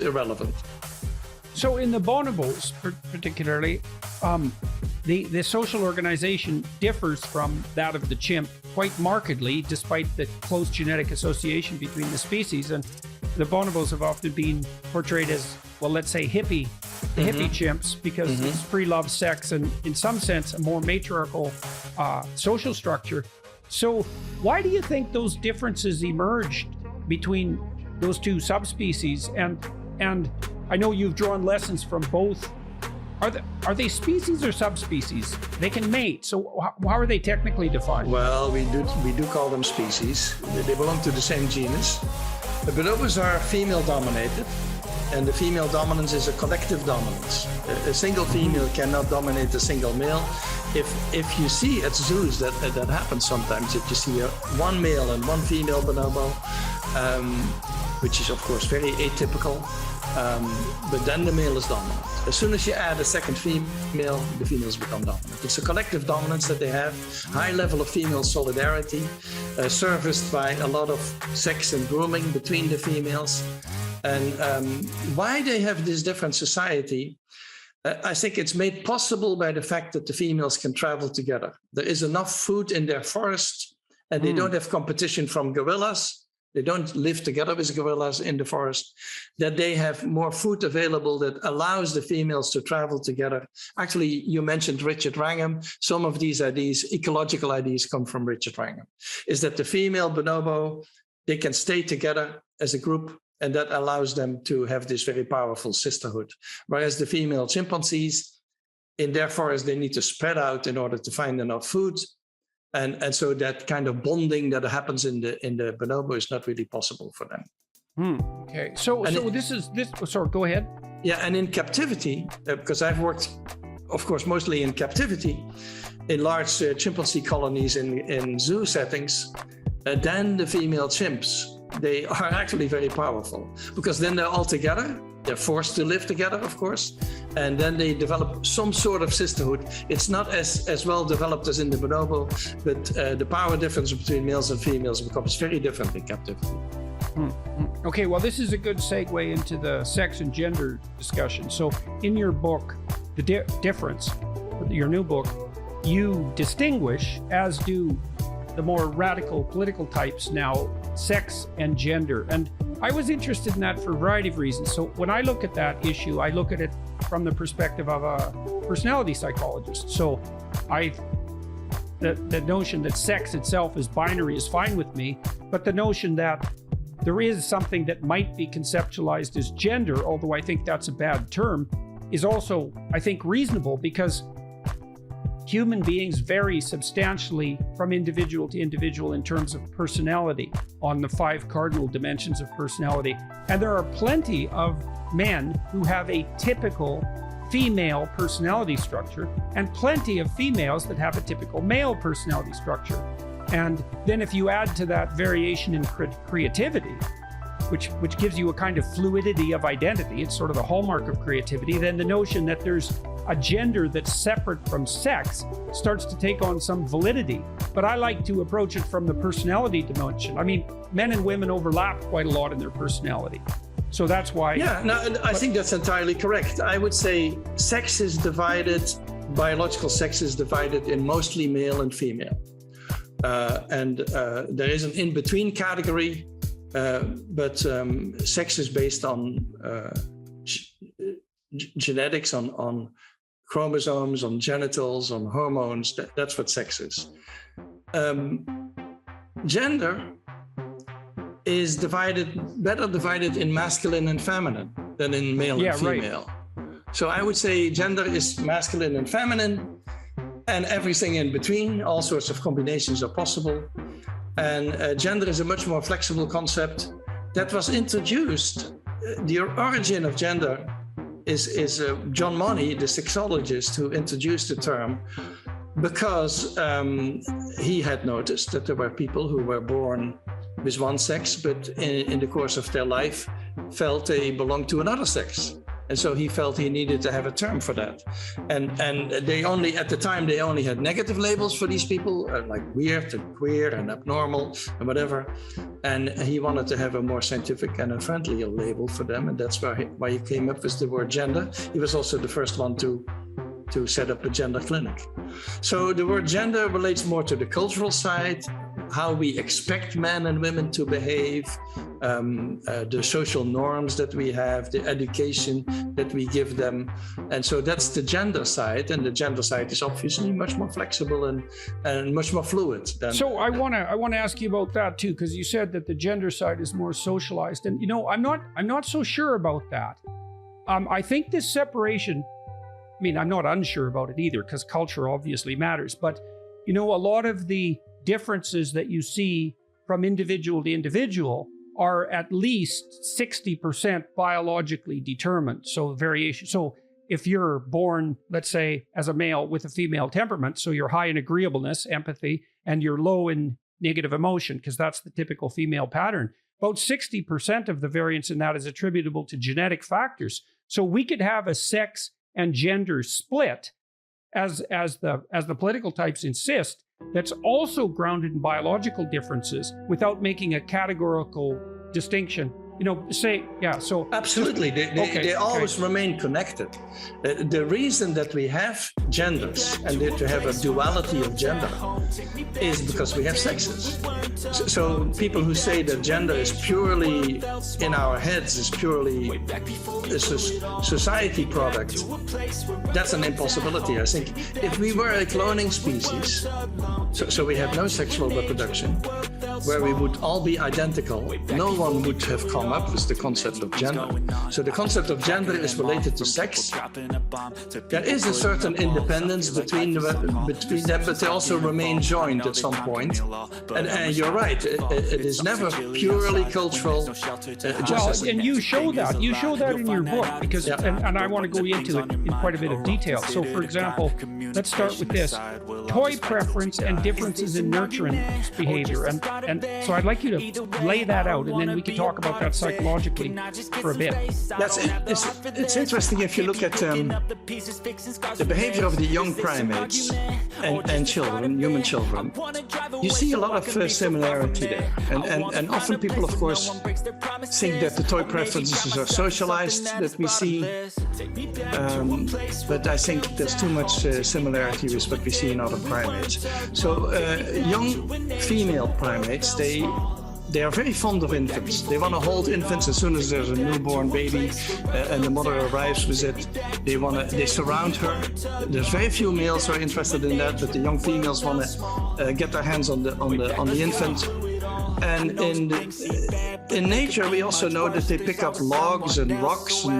irrelevant. So in the bonobos, particularly, the social organization differs from that of the chimp quite markedly, despite the close genetic association between the species. And the bonobos have often been portrayed as, well, let's say hippie chimps, because it's free love, sex, and in some sense, a more matriarchal social structure. So why do you think those differences emerged between those two subspecies? And I know you've drawn lessons from both. Are they species or subspecies? They can mate. So how are they technically defined? Well, we do call them species. They belong to the same genus. The bonobos are female dominated, and the female dominance is a collective dominance. A single female cannot dominate a single male. If you see at zoos that happens sometimes, that you see one male and one female bonobo, which is of course very atypical. But then the male is dominant. As soon as you add a second female, the females become dominant. It's a collective dominance that they have, high level of female solidarity, serviced by a lot of sex and grooming between the females. And why they have this different society, I think it's made possible by the fact that the females can travel together. There is enough food in their forest, and they don't have competition from gorillas. They don't live together with gorillas in the forest, that they have more food available that allows the females to travel together. Actually, you mentioned Richard Wrangham. Some of these ideas, ecological ideas, come from Richard Wrangham, is that the female bonobo, they can stay together as a group, and that allows them to have this very powerful sisterhood. Whereas the female chimpanzees, in their forest, they need to spread out in order to find enough food. And so that kind of bonding that happens in the bonobo is not really possible for them. Okay. So sorry, go ahead. Yeah, and in captivity, because I've worked, of course, mostly in captivity, in large chimpanzee colonies in zoo settings, then the female chimps, they are actually very powerful, because then they're all together. They're forced to live together, of course, and then they develop some sort of sisterhood. It's not as well developed as in the bonobo, but the power difference between males and females becomes very different in captivity. Okay, well, this is a good segue into the sex and gender discussion. So in your book, The Difference, your new book, you distinguish, as do the more radical political types now, sex and gender. And I was interested in that for a variety of reasons. So when I look at that issue, I look at it from the perspective of a personality psychologist. So the notion that sex itself is binary is fine with me, but the notion that there is something that might be conceptualized as gender, although I think that's a bad term, is also, I think, reasonable, because human beings vary substantially from individual to individual in terms of personality on the 5 cardinal dimensions of personality. And there are plenty of men who have a typical female personality structure, and plenty of females that have a typical male personality structure. And then if you add to that variation in creativity, which gives you a kind of fluidity of identity, it's sort of the hallmark of creativity, then the notion that there's a gender that's separate from sex starts to take on some validity. But I like to approach it from the personality dimension. I mean, men and women overlap quite a lot in their personality. So that's why... Yeah, no, I think that's entirely correct. I would say sex is divided, biological sex is divided in mostly male and female. There is an in-between category, but sex is based on genetics, on chromosomes, on genitals, on hormones. That's what sex is. Gender is better divided in masculine and feminine than in male and female. Right. So I would say gender is masculine and feminine, and everything in between. All sorts of combinations are possible. And gender is a much more flexible concept that was introduced. The origin of gender is John Money, the sexologist, who introduced the term, because he had noticed that there were people who were born with one sex, but in the course of their life felt they belonged to another sex. And so he felt he needed to have a term for that. And at the time, they only had negative labels for these people, like weird and queer and abnormal and whatever. And he wanted to have a more scientific and a friendlier label for them. And that's why he came up with the word gender. He was also the first one to set up a gender clinic. So the word gender relates more to the cultural side, how we expect men and women to behave, the social norms that we have, the education that we give them. And so that's the gender side. And the gender side is obviously much more flexible and much more fluid than. So I want to ask you about that too, because you said that the gender side is more socialized. And I'm not so sure about that. I think this separation, I'm not unsure about it either, because culture obviously matters. But, a lot of the differences that you see from individual to individual are at least 60% biologically determined. So variation. So if you're born, let's say, as a male with a female temperament, so you're high in agreeableness, empathy, and you're low in negative emotion, because that's the typical female pattern, about 60% of the variance in that is attributable to genetic factors. So we could have a sex and gender split, as the political types insist, that's also grounded in biological differences without making a categorical distinction. So absolutely, they always remain connected. The reason that we have genders and to have a duality of gender is because we have sexes. So people who say that gender is purely in our heads, is purely a society product, that's an impossibility. I think if we were a cloning species, so we have no sexual reproduction, where we would all be identical, no one would have come up with the concept of gender. So the concept of gender is related to sex. There is a certain independence between them, but they also remain joined at some point. And you're right, it is never purely cultural. And you show that. You show that in your book, because, and I want to go into it in quite a bit of detail. So, for example, let's start with this: toy preference and differences in nurturing behavior. And so I'd like you to lay that out, and then we can talk about that psychologically for a bit. It's interesting if you look at the behavior of the young primates and children, human children. You see a lot of similarity there. And often people, of course, think that the toy preferences are socialized, that we see. But I think there's too much similarity with what we see in other primates. So young female primates, they are very fond of infants. They want to hold infants as soon as there's a newborn baby and the mother arrives with it. They surround her. There's very few males who are interested in that, but the young females want to get their hands on the infant. And in nature, we also know that they pick up logs and rocks and